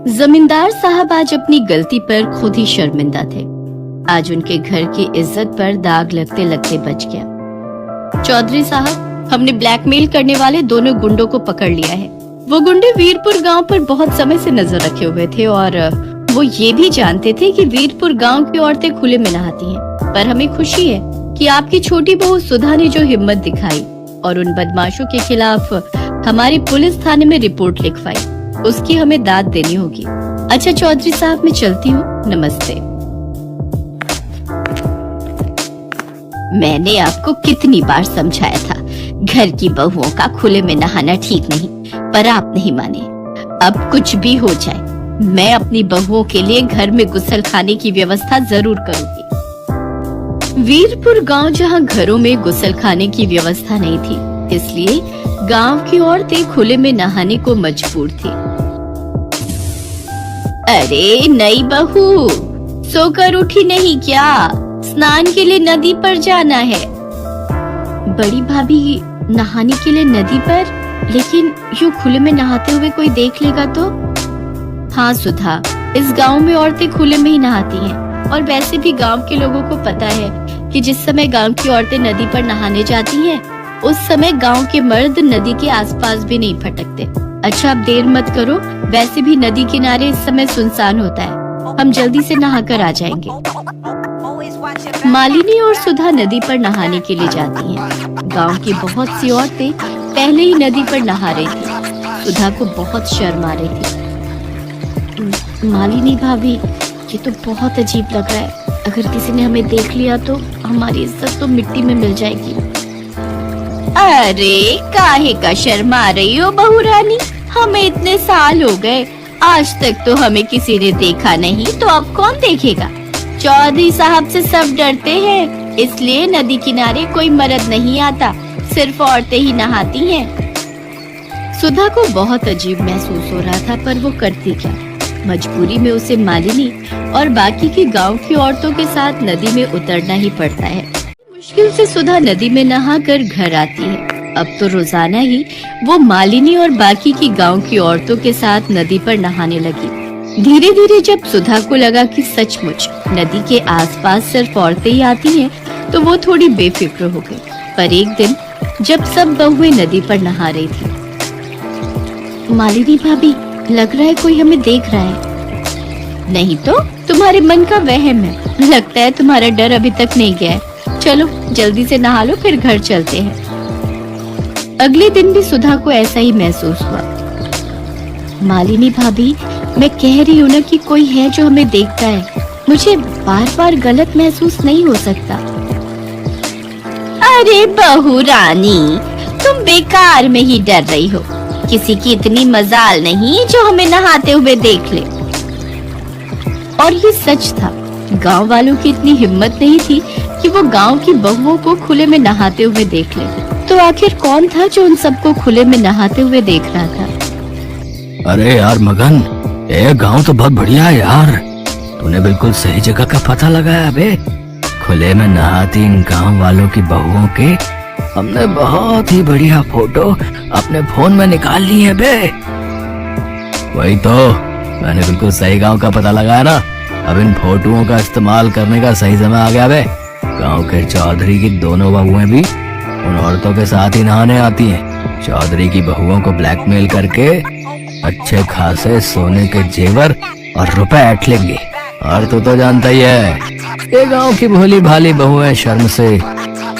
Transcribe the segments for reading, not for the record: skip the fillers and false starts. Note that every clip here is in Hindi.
जमींदार साहब आज अपनी गलती पर खुद ही शर्मिंदा थे। आज उनके घर की इज्जत पर दाग लगते लगते बच गया। चौधरी साहब, हमने ब्लैकमेल करने वाले दोनों गुंडों को पकड़ लिया है। वो गुंडे वीरपुर गांव पर बहुत समय से नजर रखे हुए थे और वो ये भी जानते थे कि वीरपुर गांव की औरतें खुले में नहाती हैं। पर हमें खुशी है कि आपकी छोटी बहू सुधा ने जो हिम्मत दिखाई और उन बदमाशों के खिलाफ हमारी पुलिस थाने में रिपोर्ट लिखवाई, उसकी हमें दाद देनी होगी। अच्छा चौधरी साहब, मैं चलती हूँ, नमस्ते। मैंने आपको कितनी बार समझाया था, घर की बहुओं का खुले में नहाना ठीक नहीं, पर आप नहीं माने। अब कुछ भी हो जाए, मैं अपनी बहुओं के लिए घर में गुसल खाने की व्यवस्था जरूर करूंगी। वीरपुर गांव जहां घरों में गुसल खाने की व्यवस्था नहीं थी, इसलिए गांव की औरतें खुले में नहाने को मजबूर थी। अरे नई बहू, सोकर उठी नहीं क्या? स्नान के लिए नदी पर जाना है। बड़ी भाभी, नहाने के लिए नदी पर? लेकिन यूं खुले में नहाते हुए कोई देख लेगा तो? हाँ सुधा, इस गांव में औरतें खुले में ही नहाती हैं और वैसे भी गांव के लोगों को पता है कि जिस समय गांव की औरतें नदी पर नहाने जाती हैं, उस समय गांव के मर्द नदी के आसपास भी नहीं फटकते। अच्छा अब देर मत करो, वैसे भी नदी किनारे इस समय सुनसान होता है, हम जल्दी से नहाकर आ जाएंगे। मालिनी और सुधा नदी पर नहाने के लिए जाती हैं। गांव की बहुत सी औरतें पहले ही नदी पर नहा रही थी। सुधा को बहुत शर्म आ रही थी। मालिनी भाभी, ये तो बहुत अजीब लग रहा है। अगर किसी ने हमें देख लिया तो हमारी इज्जत तो मिट्टी में मिल जाएगी। अरे काहे का शर्मा रही हो बहू रानी? हमें इतने साल हो गए, आज तक तो हमें किसी ने देखा नहीं, तो अब कौन देखेगा? चौधरी साहब से सब डरते हैं, इसलिए नदी किनारे कोई मर्द नहीं आता, सिर्फ औरतें ही नहाती हैं। सुधा को बहुत अजीब महसूस हो रहा था, पर वो करती क्या? मजबूरी में उसे मालिनी और बाकी की गांव की औरतों के साथ नदी में उतरना ही पड़ता है। मुश्किल से सुधा नदी में नहाकर घर आती है। अब तो रोजाना ही वो मालिनी और बाकी की गांव की औरतों के साथ नदी पर नहाने लगी। धीरे धीरे जब सुधा को लगा कि सचमुच नदी के आसपास सिर्फ औरतें ही आती हैं, तो वो थोड़ी बेफिक्र हो गई। पर एक दिन जब सब बहुएं नदी पर नहा रही थी, मालिनी भाभी, लग रहा है कोई हमें देख रहा है। नहीं तो तुम्हारे मन का वहम है, लगता है तुम्हारा डर अभी तक नहीं गया है। चलो जल्दी से नहा लो, फिर घर चलते हैं। अगले दिन भी सुधा को ऐसा ही महसूस हुआ। मालिनी भाभी, मैं कह रही हूँ ना कि कोई है जो हमें देखता है, मुझे बार बार गलत महसूस नहीं हो सकता। अरे बहू रानी, तुम बेकार में ही डर रही हो, किसी की इतनी मजाल नहीं जो हमें नहाते हुए देख ले। और ये सच था, गांव वालों की इतनी हिम्मत नहीं थी कि वो गांव की बहुओं को खुले में नहाते हुए देख ले। तो आखिर कौन था जो उन सबको खुले में नहाते हुए देख रहा था? अरे यार मगन, ये गांव तो बहुत बढ़िया है यार, तूने बिल्कुल सही जगह का पता लगाया बे। खुले में नहाती इन गांव वालों की बहुओं के हमने बहुत ही बढ़िया फोटो अपने फोन में निकाल ली है बे। वही तो, मैंने बिल्कुल सही गांव का पता लगाया ना। अब इन फोटोओं का इस्तेमाल करने का सही समय आ गया बे। गांव के चौधरी की दोनों बहुएं भी उन औरतों के साथ ही नहाने आती हैं। चौधरी की बहुओं को ब्लैकमेल करके अच्छे खासे सोने के जेवर और रुपए ऐंठ लेंगे। और तू तो जानता ही है, ये गांव की भोली भाली बहुएं शर्म से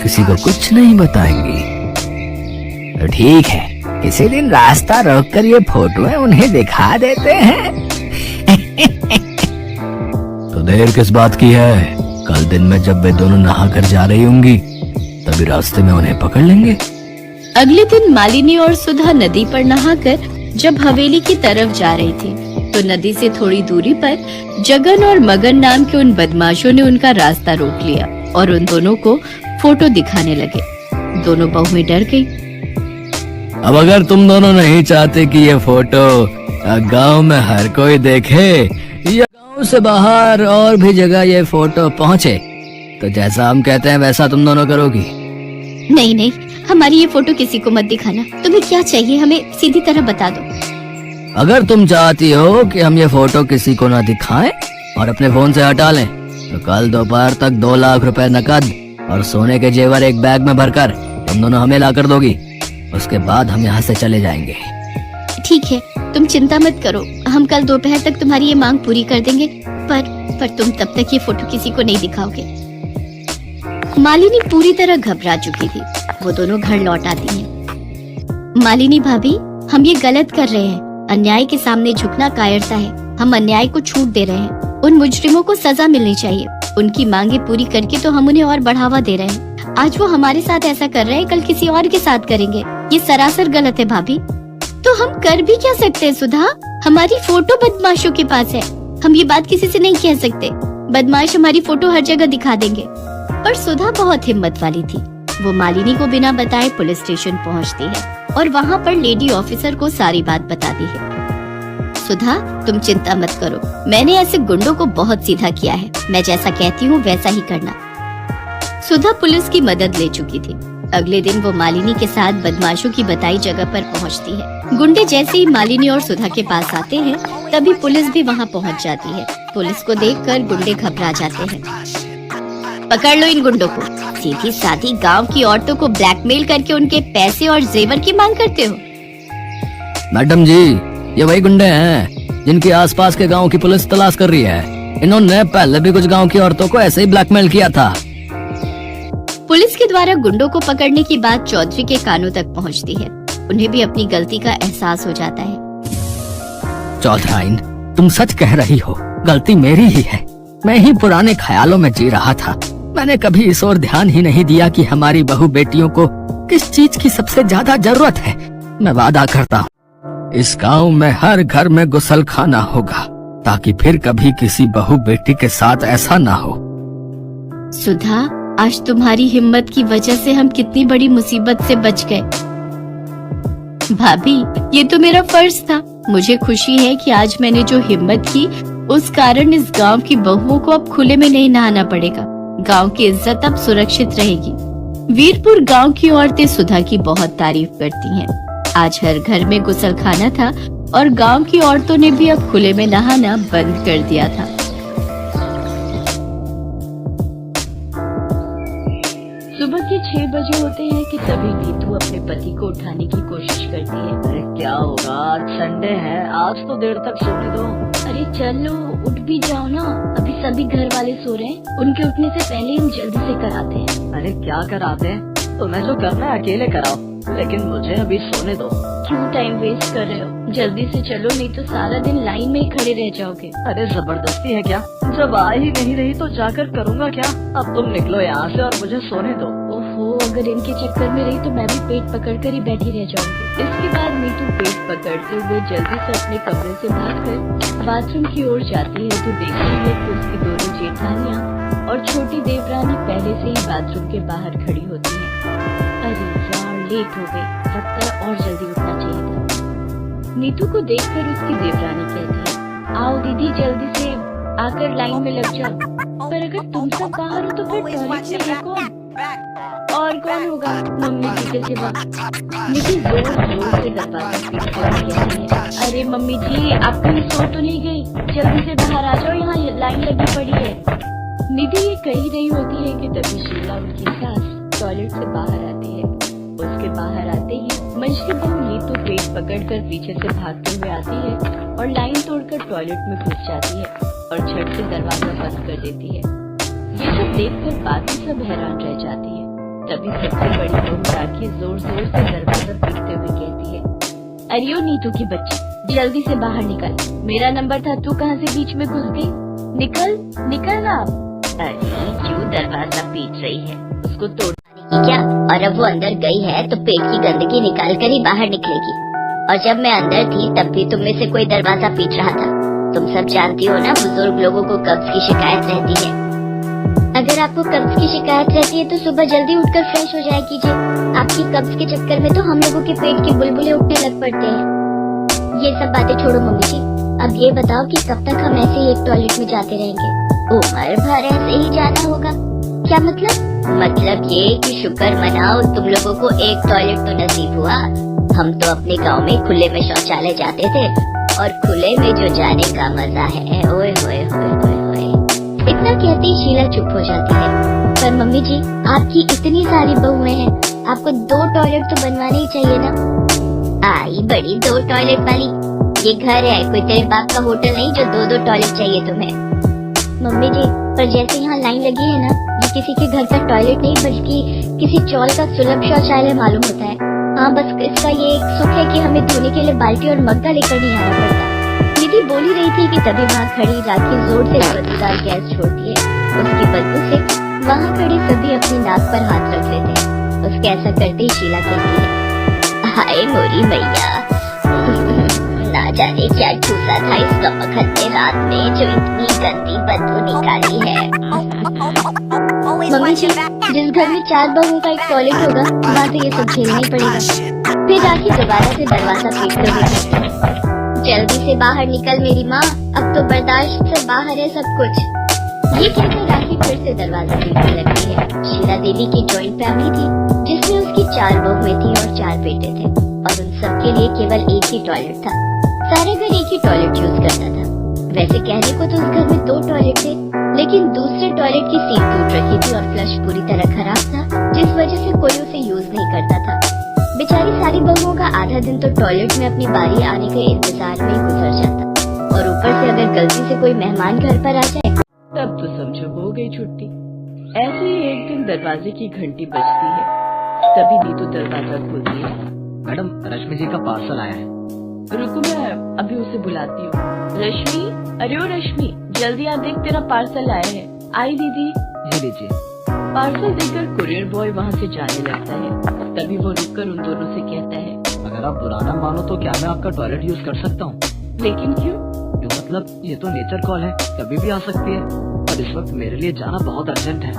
किसी को कुछ नहीं बताएंगी। तो ठीक है, किसी दिन रास्ता रोककर ये फोटोएं उन्हें दिखा देते हैं। तो देर किस बात की है? कल दिन में जब वे दोनों नहा कर जा रही होंगी, तभी रास्ते में उन्हें पकड़ लेंगे। अगले दिन मालिनी और सुधा नदी पर नहाकर जब हवेली की तरफ जा रही थी, तो नदी से थोड़ी दूरी पर जगन और मगन नाम के उन बदमाशों ने उनका रास्ता रोक लिया और उन दोनों को फोटो दिखाने लगे। दोनों बहुएं डर गई। अब अगर तुम दोनों नहीं चाहते कि ये फोटो गांव में हर कोई देखे या गांव से बाहर और भी जगह ये फोटो पहुंचे, तो जैसा हम कहते हैं वैसा तुम दोनों करोगी। नहीं नहीं, हमारी ये फोटो किसी को मत दिखाना। तुम्हें क्या चाहिए हमें सीधी तरह बता दो। अगर तुम चाहती हो कि हम ये फोटो किसी को ना दिखाएं और अपने फोन से हटा लें, तो कल दोपहर तक 2 लाख रुपए नकद और सोने के जेवर एक बैग में भरकर तुम दोनों हमें ला कर दोगी। उसके बाद हम यहाँ से चले जाएंगे। ठीक है, तुम चिंता मत करो, हम कल दोपहर तक तुम्हारी ये मांग पूरी कर देंगे। पर तुम तब तक ये फोटो किसी को नहीं दिखाओगे। मालिनी पूरी तरह घबरा चुकी थी। वो दोनों घर लौट आती हैं। मालिनी भाभी, हम ये गलत कर रहे हैं। अन्याय के सामने झुकना कायरता है। हम अन्याय को छूट दे रहे हैं। उन मुजरिमों को सजा मिलनी चाहिए। उनकी मांगे पूरी करके तो हम उन्हें और बढ़ावा दे रहे हैं। आज वो हमारे साथ ऐसा कर रहे हैं, कल किसी और के साथ करेंगे। ये सरासर गलत है भाभी। तो हम कर भी क्या सकते हैं सुधा? हमारी फोटो बदमाशों के पास है। हम ये बात किसी से नहीं कह सकते। बदमाश हमारी फोटो हर जगह दिखा देंगे। पर सुधा बहुत हिम्मत वाली थी। वो मालिनी को बिना बताए पुलिस स्टेशन पहुंचती है और वहाँ पर लेडी ऑफिसर को सारी बात बताती है। सुधा, तुम चिंता मत करो, मैंने ऐसे गुंडों को बहुत सीधा किया है। मैं जैसा कहती हूँ वैसा ही करना। सुधा पुलिस की मदद ले चुकी थी। अगले दिन वो मालिनी के साथ बदमाशों की बताई जगह पर पहुंचती है। गुंडे जैसे ही मालिनी और सुधा के पास आते हैं, तभी पुलिस भी वहां पहुंच जाती है। पुलिस को देखकर गुंडे घबरा जाते हैं। पकड़ लो इन गुंडों को। सीधी साधी गांव की औरतों को ब्लैकमेल करके उनके पैसे और जेवर की मांग करते हो। मैडम जी, ये वही गुंडे हैं जिनके आसपास के गांव की पुलिस तलाश कर रही है। इन्होंने पहले भी कुछ गांव की औरतों को ऐसे ही ब्लैकमेल किया था। पुलिस के द्वारा गुंडों को पकड़ने की बात चौधरी के कानों तक पहुंचती है। उन्हें भी अपनी गलती का एहसास हो जाता है। चौधराइन, तुम सच कह रही हो, गलती मेरी ही है। मैं ही पुराने ख्यालों में जी रहा था। मैंने कभी इस ओर ध्यान ही नहीं दिया कि हमारी बहू बेटियों को किस चीज की सबसे ज्यादा जरूरत है। मैं वादा करता हूँ, इस गांव में हर घर में गुसल खाना होगा, ताकि फिर कभी किसी बहू बेटी के साथ ऐसा ना हो। सुधा, आज तुम्हारी हिम्मत की वजह से हम कितनी बड़ी मुसीबत से बच गए। भाभी, ये तो मेरा फर्ज था। मुझे खुशी है कि आज मैंने जो हिम्मत की, उस कारण इस गांव की बहुओं को अब खुले में नहीं नहाना पड़ेगा। गांव की इज्जत अब सुरक्षित रहेगी। वीरपुर गांव की औरतें सुधा की बहुत तारीफ करती हैं। आज हर घर में गुसल खाना था और गांव की औरतों ने भी अब खुले में नहाना बंद कर दिया था। सुबह के 6 बजे होते हैं कि तभी नीतू अपने पति को उठाने की कोशिश करती है। अरे क्या होगा, आज संडे है, आज तो देर तक सोने दो। अरे चलो, उठ भी जाओ ना। अभी सभी घर वाले सो रहे हैं। उनके उठने से पहले हम जल्दी से कराते हैं। अरे क्या कराते हैं? तुम्हें जो करना है अकेले कराओ, लेकिन मुझे अभी सोने दो। क्यों टाइम वेस्ट कर रहे हो? जल्दी से चलो, नहीं तो सारा दिन लाइन में ही खड़े रह जाओगे। अरे जबरदस्ती है क्या? जब आ ही नहीं रही तो जाकर करूँगा क्या? अब तुम निकलो यहाँ से और मुझे सोने दो। ओहो, अगर इनके चक्कर में रही तो मैं भी पेट पकड़कर ही बैठी रह जाऊंगी। इसके बाद नीतू पेट पकड़ते हुए जल्दी से अपने कमरे से भागकर बाथरूम की ओर जाती है तो देखती है कि उसकी दोनों जेठानियाँ और छोटी देवरानी पहले से ही बाथरूम के बाहर खड़ी होती है। अरे यार, लेट हो गई, लगता है और जल्दी उठना चाहिए था। नीतू को देखकर उसकी देवरानी कहती है, आओ दीदी, जल्दी से आकर लाइन में लग जाओ। पर अगर तुम सब बाहर हो तो फिर टॉयलेट में है कौन? और कौन होगा मम्मी जी के सिवा? निकी जोर जोर से दरवाजा पीटते हुए कहती है, अरे मम्मी जी, आप कहीं सो तो नहीं गई? जल्दी से बाहर आ जाओ, यहाँ लाइन लगी पड़ी है। निधि ये कह रही होती है कि तभी शीला, उनकी सास, टॉयलेट से बाहर आती है। उसके बाहर आते ही मंजली बहू नीतू पेट पकड़कर पीछे से भागते हुए आती है और लाइन तोड़कर टॉयलेट में घुस जाती है और झट से दरवाजा बंद कर देती है। ये सब देखकर बाकी सब हैरान रह जाती है। तभी सबसे बड़ी बहू राखी जोर जोर से दरवाजा पीटते हुए कहती है, अरे ओ नीतू की बच्ची, जल्दी से बाहर निकल। मेरा नंबर था, तू कहाँ से बीच में घुस गई? निकल निकल ना। अरे क्यों दरवाजा पीट रही है? उसको तोड़ने की क्या? और अब वो अंदर गई है तो पेट की गंदगी निकाल कर ही बाहर निकलेगी। और जब मैं अंदर थी तब भी तुम में से कोई दरवाजा पीट रहा था। तुम सब जानती हो ना, बुजुर्ग लोगों को कब्ज की शिकायत रहती है। अगर आपको कब्ज की शिकायत रहती है तो सुबह जल्दी उठकर फ्रेश हो जाया कीजिए। आपकी कब्ज के चक्कर में तो हम लोगों के पेट के बुलबुले उठने लग पड़ते हैं। ये सब बातें छोड़ो मम्मी जी, अब ये बताओ कि कब तक हम ऐसे ही एक टॉयलेट में जाते रहेंगे? उम्र भर ऐसे ही जाना होगा? क्या मतलब? मतलब ये कि शुक्र मनाओ तुम लोगों को एक टॉयलेट तो नसीब हुआ। हम तो अपने गांव में खुले में शौचालय जाते थे और खुले में जो जाने का मजा है, ओए होए होए होए होए। इतना कहते ही शीला चुप हो जाती है। पर मम्मी जी, आपकी इतनी सारी बहुएं हैं, आपको 2 टॉयलेट तो बनवाने ही चाहिए ना। आई बड़ी 2 टॉयलेट वाली, ये घर है, कोई तेरे बाप का होटल नहीं जो 2 टॉयलेट चाहिए तुम्हें। मम्मी जी, पर जैसे यहाँ लाइन लगी है ना, ये किसी के घर का टॉयलेट नहीं बल्कि किसी चौल का सुलभ शौचालय मालूम होता है। हाँ, बस इसका ये एक सुख है कि हमें धोने के लिए बाल्टी और मग्गा लेकर नहीं आना पड़ता। दीदी बोली रही थी कि तभी वहाँ खड़ी राखी जोर से बदबूदार गैस छोड़ती है। उसकी बदबू से वहाँ खड़े सभी अपनी नाक पर हाथ रख लेते हैं। उसके ऐसा करते ही शीला कहती है, हाय मोरी मैया, ना जाने क्या ठूसा था इस कमबख्त रात में जो इतनी गंदी बदबू निकाली है। मम्मी जी, जिस घर में 4 बहुओं का एक टॉयलेट होगा, वहाँ से ये सब झेलना ही पड़ेगा। फिर राखी दोबारा से दरवाजा पीट कर देती है, जल्दी से बाहर निकल मेरी माँ, अब तो बर्दाश्त से बाहर है सब कुछ। ये कहकर राखी फिर से दरवाजा पीटने लगती है। शीला देवी की जॉइंट फैमिली थी, जिसमें उसकी 4 बहुएं थी और 4 बेटे थे, और उन सबके लिए केवल एक ही टॉयलेट था। सारे घर एक ही टॉयलेट यूज करता था। वैसे कहने को तो उस घर में 2 टॉयलेट थे, लेकिन दूसरे टॉयलेट की सीट टूट रखी थी और फ्लश पूरी तरह खराब था, जिस वजह से कोई उसे यूज नहीं करता था। बेचारी सारी बहुओं का आधा दिन तो टॉयलेट में अपनी बारी आने के इंतजार में ही गुजर जाता, और ऊपर से अगर गलती से कोई मेहमान घर पर आ जाए तब तो समझो हो गई छुट्टी। ऐसे ही एक दिन दरवाजे की घंटी बजती है, तभी नीतू दरवाजा खोलती है। मैडम, रश्मि जी का पार्सल आया है। रुको, मैं अभी उसे बुलाती हूँ। रश्मि, अरे ओ रश्मि, जल्दी आ, देख तेरा पार्सल आया है। आई दीदी। ये लीजिए। पार्सल देकर कुरियर बॉय वहाँ से जाने लगता है। तभी वो रुककर उन दोनों से कहता है, अगर आप बुरा ना मानो तो क्या मैं आपका टॉयलेट यूज कर सकता हूँ? लेकिन क्यों? क्यों मतलब, ये तो नेचर कॉल है, कभी भी आ सकती है, और इस वक्त मेरे लिए जाना बहुत अर्जेंट है।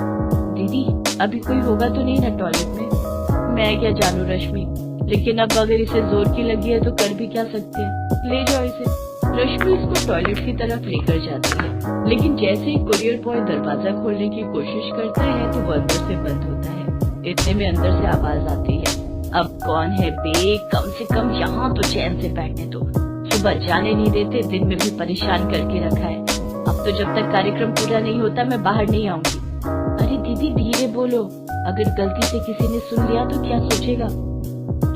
दीदी, अभी कोई होगा तो नहीं ना टॉयलेट में? मैं क्या जानू रश्मि, लेकिन अब अगर इसे जोर की लगी है तो कर भी क्या सकते हैं। ले जाओ इसे। रश्मि इसको टॉयलेट की तरफ लेकर जाती है, लेकिन जैसे ही कुरियर बॉय दरवाजा खोलने की कोशिश करता है तो वो अंदर से बंद होता है। इतने में अंदर से आवाज आती है, अब कौन है बे, कम से कम यहाँ तो चैन से बैठने दो, सुबह जाने नहीं देते, दिन में भी परेशान करके रखा है। अब तो जब तक कार्यक्रम पूरा नहीं होता मैं बाहर नहीं आऊंगी। अरे दीदी धीरे बोलो, अगर गलती से किसी ने सुन लिया तो क्या सोचेगा?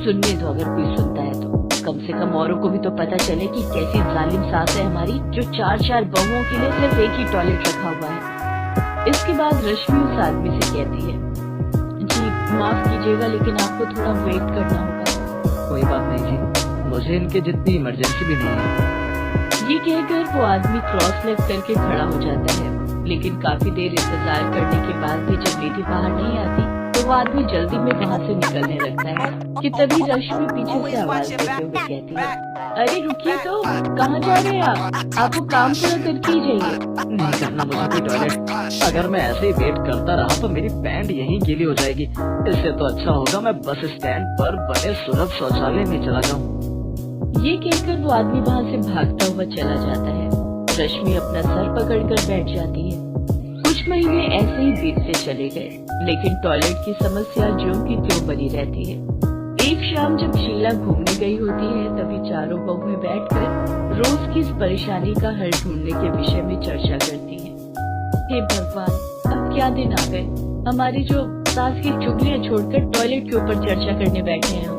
सुनने दो, अगर कोई सुनता है तो कम से कम औरों को भी तो पता चले कि कैसी जालिम सास है हमारी, जो 4 बहुओं के लिए सिर्फ एक ही टॉयलेट रखा हुआ है। इसके बाद रश्मि उस आदमी से कहती है, जी माफ कीजिएगा, लेकिन आपको थोड़ा वेट करना होगा। कोई बात नहीं जी, मुझे इनके जितनी इमरजेंसी भी नहीं है। ये कहकर वो आदमी क्रॉस लेग करके खड़ा हो जाता है, लेकिन काफी देर इंतजार करने के बाद भी जब लेडी बाहर नहीं आती तो वो आदमी जल्दी में वहाँ से निकलने लगता है कि तभी रश्मि पीछे से आवाज देते हुए कहती है, अरे रुकिए तो, कहाँ जा रहे हैं आप? आपको काम पूरा करके ही जाइए। नहीं करना मुझे कोई टॉयलेट, अगर मैं ऐसे ही वेट करता रहा तो मेरी पैंट यहीं गीली हो जाएगी। इससे तो अच्छा होगा मैं बस स्टैंड पर बने सुलभ शौचालय में चला जाऊँ। ये कहकर वो आदमी वहाँ से भागता हुआ चला जाता है। रश्मि अपना सर पकड़कर बैठ जाती है। कुछ महीने ऐसे ही बीतते चले गए, लेकिन टॉयलेट की समस्या ज्यों की त्यों बनी रहती है। एक शाम जब शीला घूमने गई होती है, तभी चारों बहुएं बैठकर रोज की इस परेशानी का हल ढूंढने के विषय में चर्चा करती हैं। हे भगवान, अब क्या दिन आ गए, हमारी जो सास की चुगलियां छोड़कर टॉयलेट के ऊपर चर्चा करने बैठे हैं।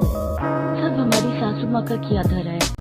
सब हमारी सासू माँ का किया धरा है।